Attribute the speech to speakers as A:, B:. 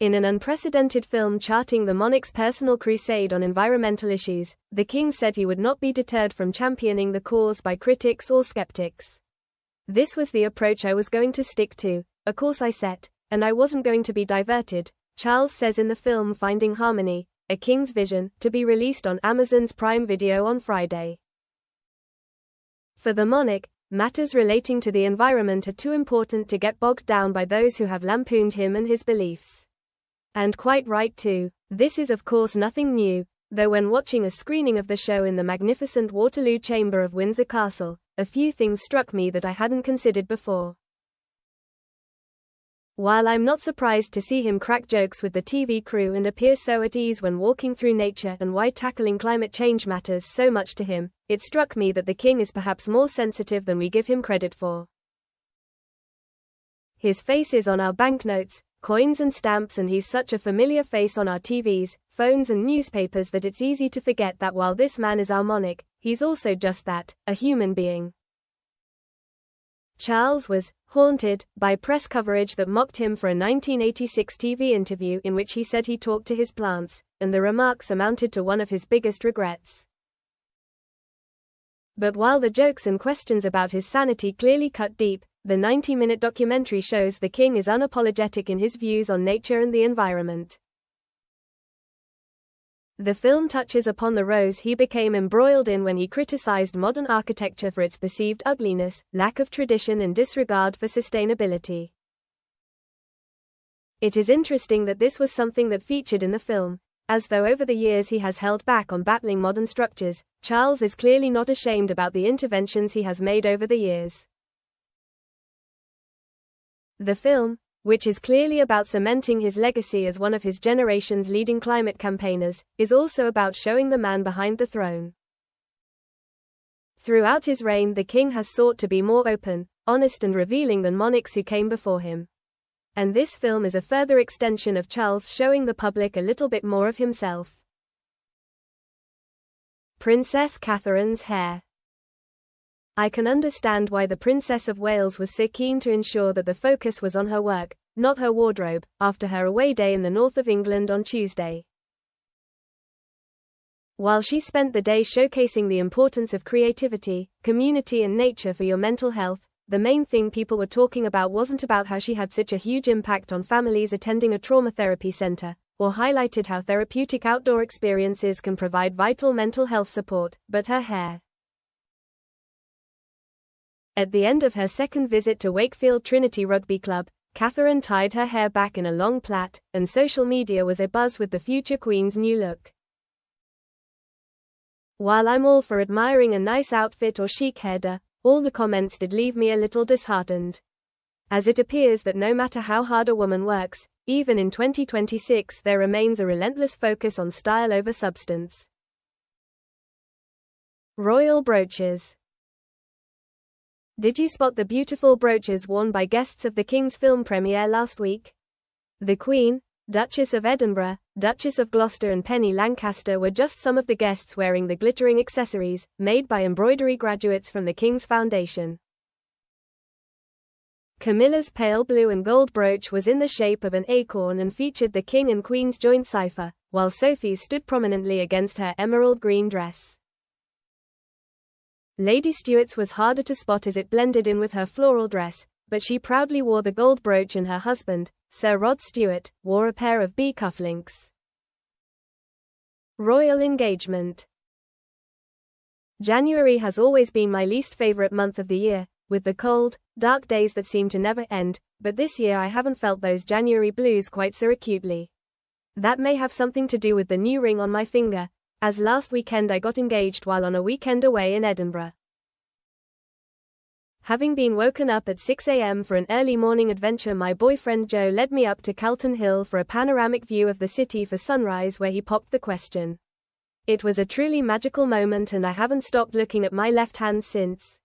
A: In an unprecedented film charting the monarch's personal crusade on environmental issues, the king said he would not be deterred from championing the cause by critics or skeptics. "This was the approach I was going to stick to, a course I set, and I wasn't going to be diverted," Charles says in the film Finding Harmony, A King's Vision, to be released on Amazon's Prime Video on Friday. For the monarch, matters relating to the environment are too important to get bogged down by those who have lampooned him and his beliefs. And quite right too. This is of course nothing new, though when watching a screening of the show in the magnificent Waterloo Chamber of Windsor Castle, a few things struck me that I hadn't considered before. While I'm not surprised to see him crack jokes with the TV crew and appear so at ease when walking through nature and why tackling climate change matters so much to him, it struck me that the king is perhaps more sensitive than we give him credit for. His face is on our banknotes, coins and stamps, and he's such a familiar face on our TVs, phones and newspapers that it's easy to forget that while this man is our monarch, he's also just that, a human being. Charles was haunted by press coverage that mocked him for a 1986 TV interview in which he said he talked to his plants, and the remarks amounted to one of his biggest regrets. But while the jokes and questions about his sanity clearly cut deep, the 90-minute documentary shows the king is unapologetic in his views on nature and the environment. The film touches upon the rows he became embroiled in when he criticized modern architecture for its perceived ugliness, lack of tradition and disregard for sustainability. It is interesting that this was something that featured in the film. As though over the years he has held back on battling modern structures, Charles is clearly not ashamed about the interventions he has made over the years. The film, which is clearly about cementing his legacy as one of his generation's leading climate campaigners, is also about showing the man behind the throne. Throughout his reign, the king has sought to be more open, honest and revealing than monarchs who came before him. And this film is a further extension of Charles showing the public a little bit more of himself. Princess Catherine's hair. I can understand why the Princess of Wales was so keen to ensure that the focus was on her work, not her wardrobe, after her away day in the north of England on Tuesday. While she spent the day showcasing the importance of creativity, community and nature for your mental health, the main thing people were talking about wasn't about how she had such a huge impact on families attending a trauma therapy center, or highlighted how therapeutic outdoor experiences can provide vital mental health support, but her hair. At the end of her second visit to Wakefield Trinity Rugby Club, Catherine tied her hair back in a long plait, and social media was abuzz with the future Queen's new look. While I'm all for admiring a nice outfit or chic hairdo, all the comments did leave me a little disheartened. As it appears that no matter how hard a woman works, even in 2026 there remains a relentless focus on style over substance. Royal brooches. Did you spot the beautiful brooches worn by guests of the King's film premiere last week? The Queen, Duchess of Edinburgh, Duchess of Gloucester and Penny Lancaster were just some of the guests wearing the glittering accessories, made by embroidery graduates from the King's Foundation. Camilla's pale blue and gold brooch was in the shape of an acorn and featured the King and Queen's joint cipher, while Sophie's stood prominently against her emerald green dress. Lady Stuart's was harder to spot as it blended in with her floral dress, but she proudly wore the gold brooch and her husband, Sir Rod Stewart, wore a pair of bee cufflinks. Royal engagement. January has always been my least favorite month of the year, with the cold, dark days that seem to never end, but this year I haven't felt those January blues quite so acutely. That may have something to do with the new ring on my finger, as last weekend I got engaged while on a weekend away in Edinburgh. Having been woken up at 6 a.m. for an early morning adventure, my boyfriend Joe led me up to Calton Hill for a panoramic view of the city for sunrise, where he popped the question. It was a truly magical moment and I haven't stopped looking at my left hand since.